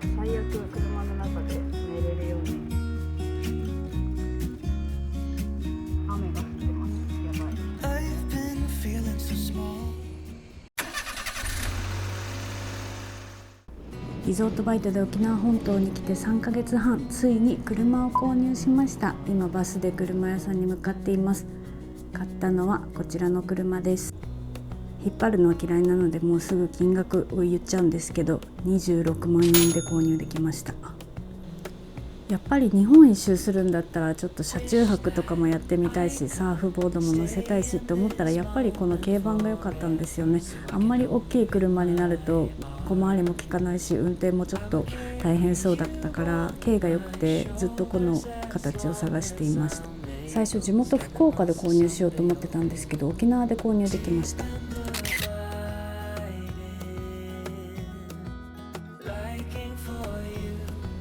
最悪車の中で寝れるように。雨が降ってます。やばい。リゾートバイトで沖縄本島に来て3ヶ月半、ついに車を購入しました。今バスで車屋さんに向かっています。買ったのはこちらの車です。引っ張るのは嫌いなのでもうすぐ金額を言っちゃうんですけど、26万円で購入できました。やっぱり日本一周するんだったらちょっと車中泊とかもやってみたいし、サーフボードも乗せたいしって思ったら、やっぱりこの軽バンが良かったんですよね。あんまり大きい車になると小回りも利かないし、運転もちょっと大変そうだったから、軽が良くてずっとこの形を探していました。最初地元福岡で購入しようと思ってたんですけど、沖縄で購入できました。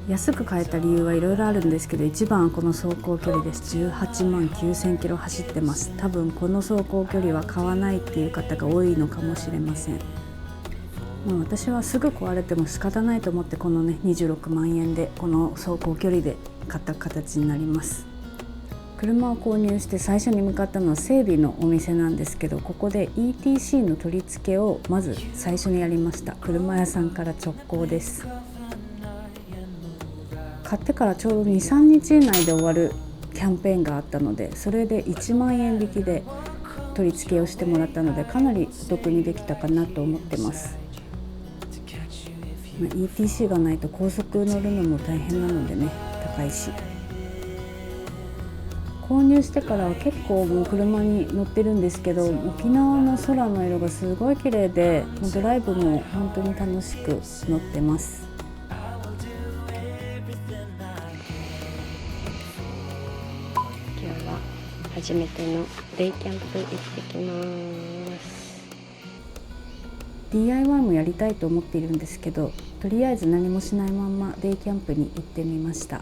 安く買えた理由はいろいろあるんですけど、一番はこの走行距離です。18万9000キロ走ってます。多分この走行距離は買わないっていう方が多いのかもしれません。私はすぐ壊れても仕方ないと思って、このね26万円でこの走行距離で買った形になります。車を購入して最初に向かったのは整備のお店なんですけど、ここで ETC の取り付けをまず最初にやりました。車屋さんから直行です。買ってからちょうど 2,3 日以内で終わるキャンペーンがあったので、それで1万円引きで取り付けをしてもらったので、かなりお得にできたかなと思ってます。ETC がないと高速乗るのも大変なのでね、高いし。購入してからは結構もう車に乗ってるんですけど、沖縄の空の色がすごい綺麗で、ドライブも本当に楽しく乗ってます。今日は初めてのデイキャンプ行ってきます。 DIY もやりたいと思っているんですけど、とりあえず何もしないまんまデイキャンプに行ってみました。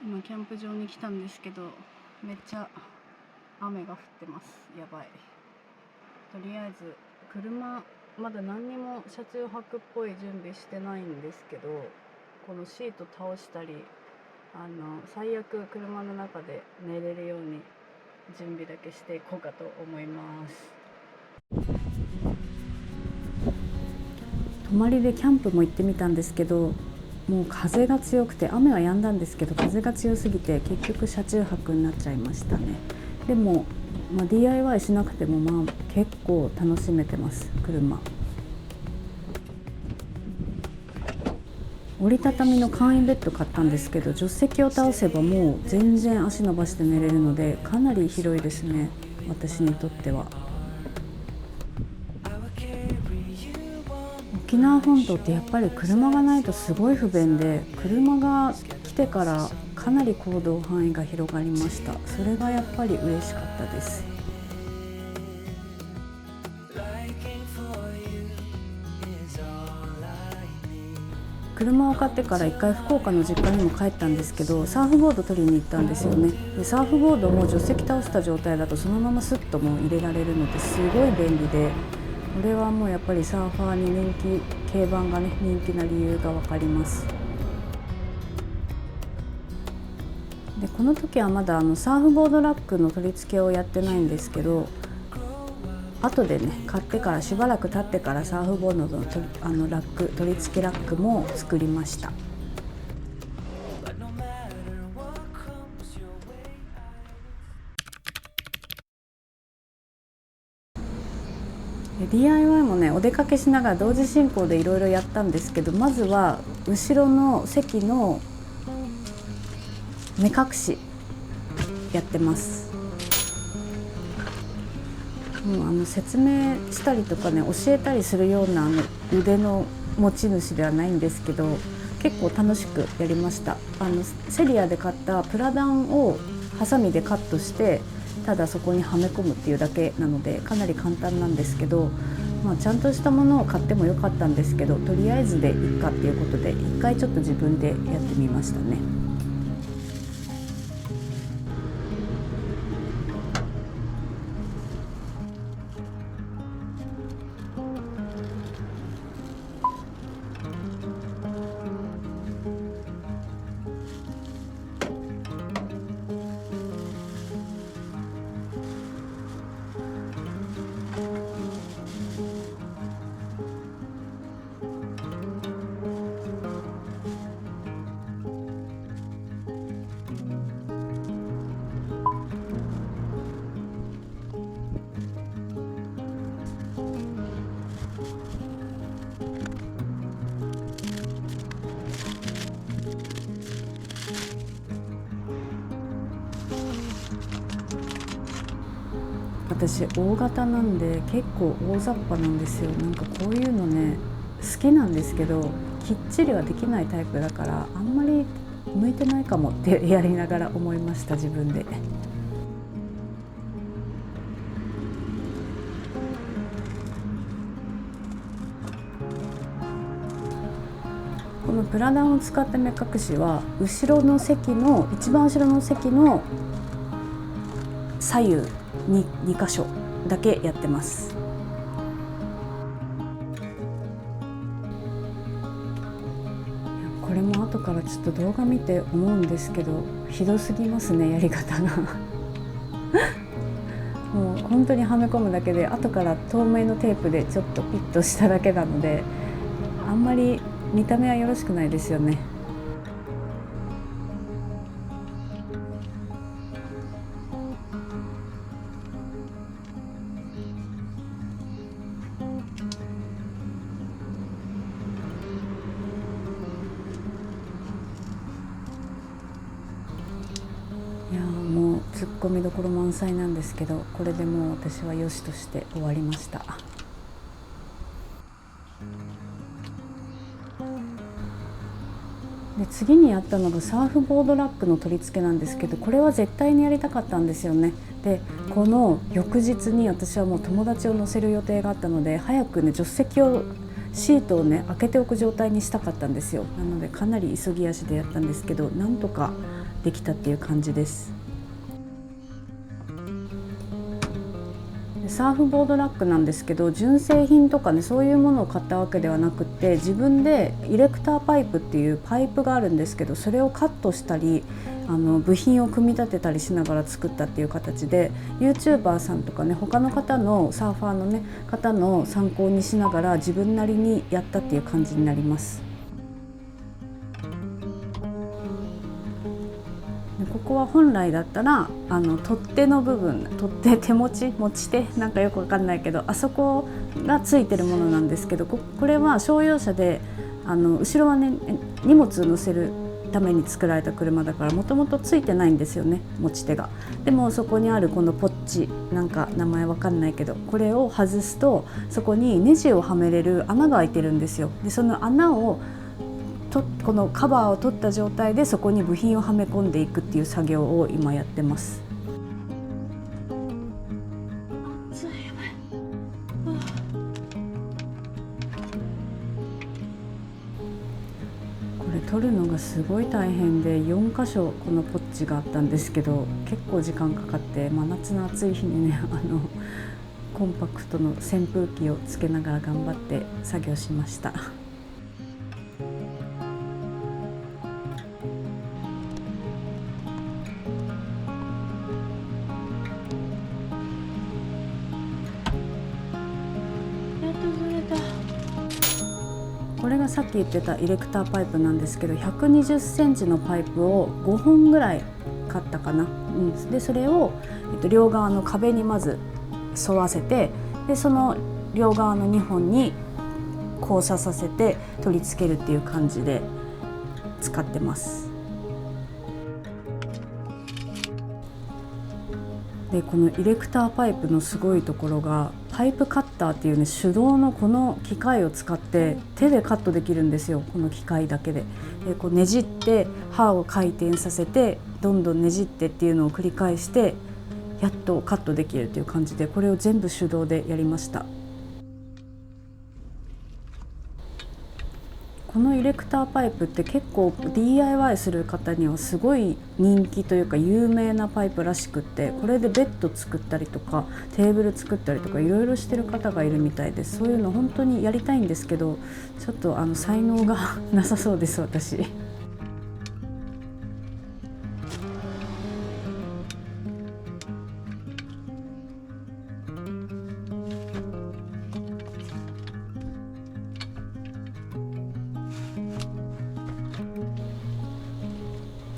今キャンプ場に来たんですけど、めっちゃ雨が降ってます。やばい。とりあえず車まだ何にも車中泊っぽい準備してないんですけど、このシート倒したり、最悪車の中で寝れるように準備だけしていこうかと思います。泊まりでキャンプも行ってみたんですけど、もう風が強くて、雨は止んだんですけど風が強すぎて結局車中泊になっちゃいましたね。でも、DIY しなくても結構楽しめてます。車折りたたみの簡易ベッド買ったんですけど、助手席を倒せばもう全然足伸ばして寝れるので、かなり広いですね、私にとっては。沖縄本島ってやっぱり車がないとすごい不便で、車が来てからかなり行動範囲が広がりました。それがやっぱり嬉しかったです。車を買ってから1回福岡の実家にも帰ったんですけど、サーフボード取りに行ったんですよね。でサーフボードも助手席倒した状態だとそのままスッともう入れられるのですごい便利で、これはもうやっぱりサーファーに軽バンがね人気な理由が分かります。でこの時はまだサーフボードラックの取り付けをやってないんですけど、後でね買ってからしばらく経ってからサーフボードのラック、取り付けラックも作りました。DIY もねお出かけしながら同時進行でいろいろやったんですけど、まずは後ろの席の目隠しやってます。もう説明したりとかね教えたりするような腕の持ち主ではないんですけど、結構楽しくやりました。セリアで買ったプラダンをハサミでカットして、ただそこにはめ込むっていうだけなのでかなり簡単なんですけど、ちゃんとしたものを買ってもよかったんですけど、とりあえずでいいかっていうことで一回ちょっと自分でやってみましたね。私大型なんで結構大雑把なんですよ。なんかこういうのね好きなんですけど、きっちりはできないタイプだからあんまり向いてないかもってやりながら思いました、自分で。このプラダンを使った目隠しは後ろの席の一番後ろの席の左右に2箇所だけやってます。これも後からちょっと動画見て思うんですけど、ひどすぎますね、やり方がもう本当にはめ込むだけで、後から透明のテープでちょっとピッとしただけなので、あんまり見た目はよろしくないですよね。いやもうツッコミどころ満載なんですけど、これでもう私はよしとして終わりました。で次にやったのがサーフボードラックの取り付けなんですけど、これは絶対にやりたかったんですよね。でこの翌日に私はもう友達を乗せる予定があったので、早くね助手席をシートをね開けておく状態にしたかったんですよ。なのでかなり急ぎ足でやったんですけど、なんとかできたっていう感じです。サーフボードラックなんですけど、純正品とかねそういうものを買ったわけではなくって、自分でイレクターパイプっていうパイプがあるんですけど、それをカットしたり部品を組み立てたりしながら作ったっていう形で、 YouTuber さんとかね他の方のサーファーのね方の参考にしながら自分なりにやったっていう感じになります。ここは本来だったら取っ手の部分、取っ手、手持ち手なんかよくわかんないけど、あそこがついてるものなんですけど、これは商用車で後ろはね荷物を乗せるために作られた車だから、もともとついてないんですよね、持ち手が。でもそこにあるこのポッチ、なんか名前わかんないけど、これを外すとそこにネジをはめれる穴が開いてるんですよ。でその穴をこのカバーを取った状態でそこに部品をはめ込んでいくっていう作業を今やってます。これ取るのがすごい大変で、4箇所このポッチがあったんですけど、結構時間かかって、真夏の暑い日にねコンパクトの扇風機をつけながら頑張って作業しました。これがさっき言ってたイレクターパイプなんですけど、120センチのパイプを5本ぐらい買ったかな。でそれを、両側の壁にまず沿わせて、でその両側の2本に交差させて取り付けるっていう感じで使ってます。でこのイレクターパイプのすごいところが、パイプカッターっていうね手動のこの機械を使って手でカットできるんですよ、この機械だけで。でこうねじって刃を回転させてどんどんねじってっていうのを繰り返して、やっとカットできるっていう感じで、これを全部手動でやりました。このイレクターパイプって結構 DIY する方にはすごい人気というか有名なパイプらしくって、これでベッド作ったりとかテーブル作ったりとかいろいろしてる方がいるみたいです。そういうの本当にやりたいんですけど、ちょっと才能がなさそうです、私。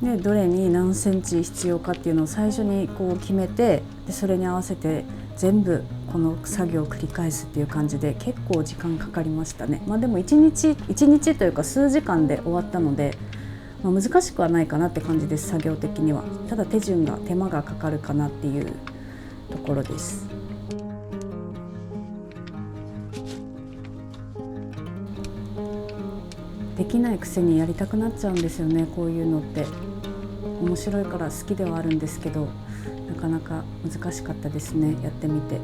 でどれに何センチ必要かっていうのを最初にこう決めて、でそれに合わせて全部この作業を繰り返すっていう感じで、結構時間かかりましたね。でも1日というか数時間で終わったので、難しくはないかなって感じです、作業的には。ただ手間がかかるかなっていうところです。できないくせにやりたくなっちゃうんですよね。こういうのって面白いから好きではあるんですけど、なかなか難しかったですね、やってみて。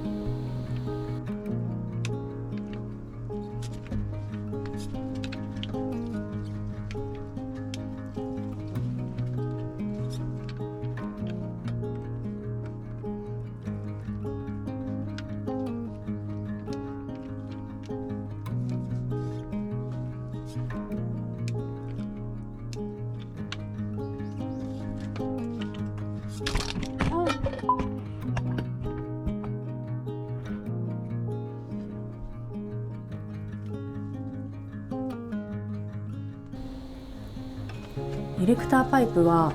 エレクターパイプは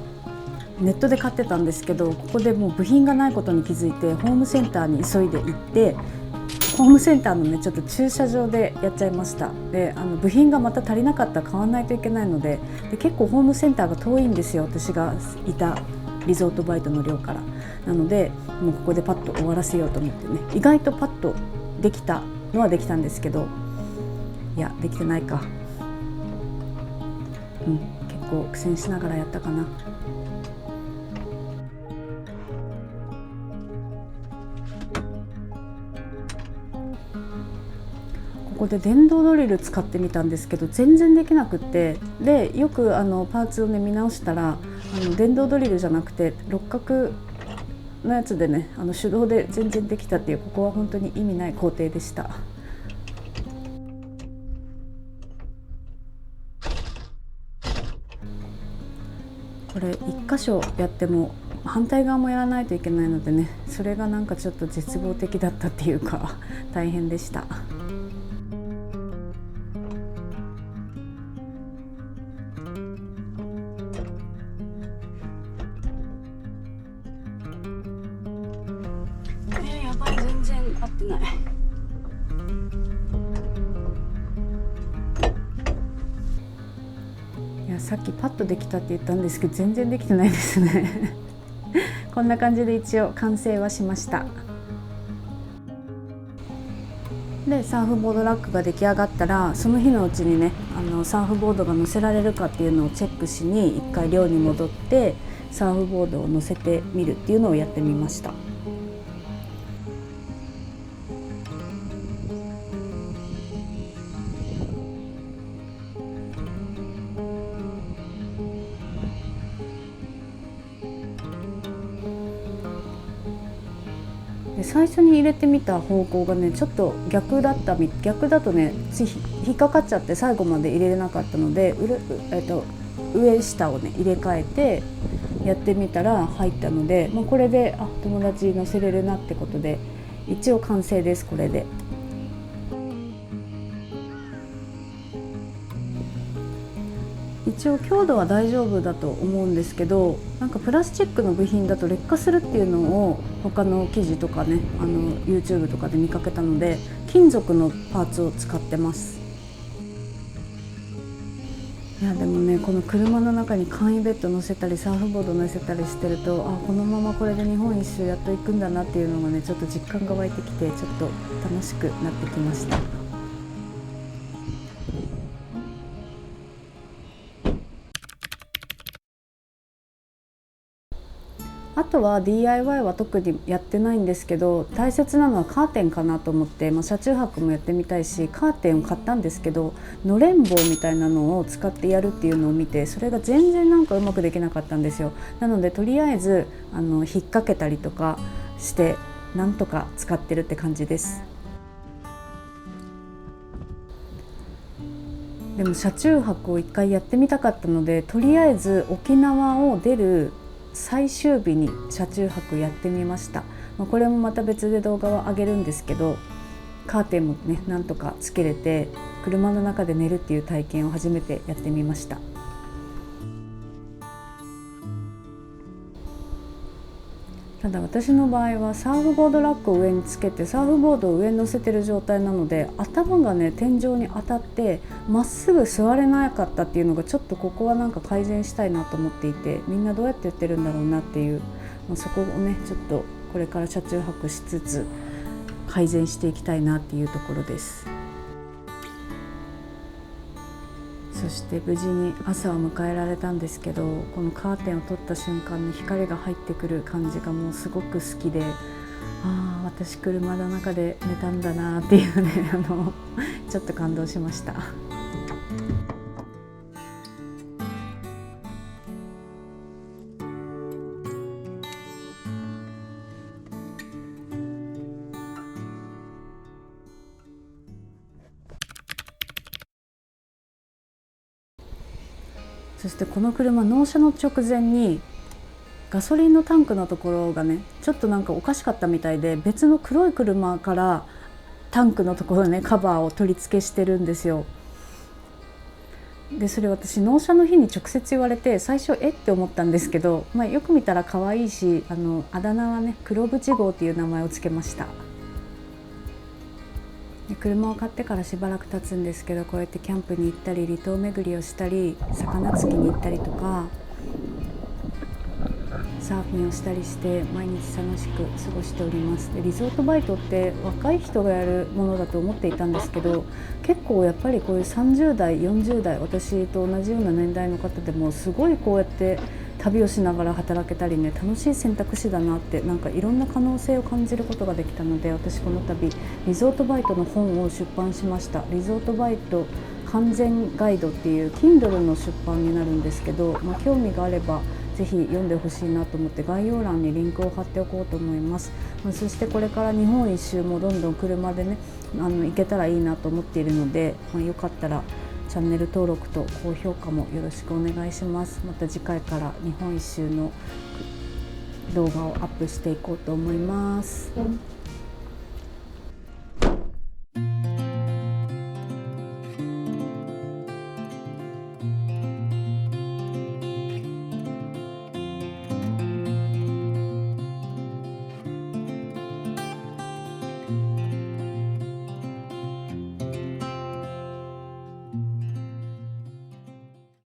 ネットで買ってたんですけど、ここでもう部品がないことに気づいてホームセンターに急いで行って、ホームセンターのねちょっと駐車場でやっちゃいました。で部品がまた足りなかったら買わないといけないので、結構ホームセンターが遠いんですよ、私がいたリゾートバイトの寮から。なのでもうここでパッと終わらせようと思ってね、意外とパッとできたのはできたんですけど、いやできてないか、結構苦戦しながらやったかな。ここで電動ドリル使ってみたんですけど全然できなくって、でよくパーツをね見直したら電動ドリルじゃなくて六角のやつでね手動で全然できたっていう、ここは本当に意味ない工程でした。これ1箇所やっても反対側もやらないといけないのでね、それがなんかちょっと絶望的だったっていうか大変でした。やばい、全然合ってない。いやさっきパッとできたって言ったんですけど全然できてないですねこんな感じで一応完成はしました。でサーフボードラックが出来上がったら、その日のうちにねサーフボードが乗せられるかっていうのをチェックしに一回寮に戻ってサーフボードを乗せてみるっていうのをやってみました。で最初に入れてみた方向がねちょっと逆だとね引っかかっちゃって最後まで入れれなかったので、上下をね入れ替えてやってみたら入ったので、これで友達乗せれるなってことで一応完成です。これで一応強度は大丈夫だと思うんですけど、なんかプラスチックの部品だと劣化するっていうのを他の記事とかねYouTube とかで見かけたので、金属のパーツを使ってます。いやでもね、この車の中に簡易ベッド乗せたりサーフボード乗せたりしてると、このままこれで日本一周やっと行くんだなっていうのがねちょっと実感が湧いてきて、ちょっと楽しくなってきました。あとは DIY は特にやってないんですけど、大切なのはカーテンかなと思って、車中泊もやってみたいしカーテンを買ったんですけど、のれん棒みたいなのを使ってやるっていうのを見て、それが全然なんかうまくできなかったんですよ。なのでとりあえず引っ掛けたりとかしてなんとか使ってるって感じです。でも車中泊を一回やってみたかったので、とりあえず沖縄を出る最終日に車中泊やってみました。これもまた別で動画を上げるんですけど、カーテンもねなんとかつけれて車の中で寝るっていう体験を初めてやってみました。ただ私の場合はサーフボードラックを上につけてサーフボードを上に乗せてる状態なので、頭がね天井に当たってまっすぐ座れなかったっていうのがちょっとここはなんか改善したいなと思っていて、みんなどうやってやってるんだろうなっていう、そこをねちょっとこれから車中泊しつつ改善していきたいなっていうところです。そして無事に朝を迎えられたんですけど、このカーテンを取った瞬間に光が入ってくる感じがもうすごく好きで、私車の中で寝たんだなっていうねちょっと感動しました。そしてこの車、納車の直前にガソリンのタンクのところがね、ちょっとなんかおかしかったみたいで、別の黒い車からタンクのところねカバーを取り付けしてるんですよ。でそれ私納車の日に直接言われて、最初って思ったんですけど、よく見たら可愛いし、あだ名はね黒縁号っていう名前をつけました。で車を買ってからしばらく経つんですけど、こうやってキャンプに行ったり離島巡りをしたり魚釣りに行ったりとかサーフィンをしたりして毎日楽しく過ごしております。でリゾートバイトって若い人がやるものだと思っていたんですけど、結構やっぱりこういう30代40代、私と同じような年代の方でもすごいこうやって旅をしながら働けたりね、楽しい選択肢だなって、なんかいろんな可能性を感じることができたので、私この度リゾートバイトの本を出版しました。リゾートバイト完全ガイドっていう Kindle の出版になるんですけど、興味があればぜひ読んでほしいなと思って概要欄にリンクを貼っておこうと思います。そしてこれから日本一周もどんどん車でね行けたらいいなと思っているので、よかったらチャンネル登録と高評価もよろしくお願いします。また次回から日本一周の動画をアップしていこうと思います。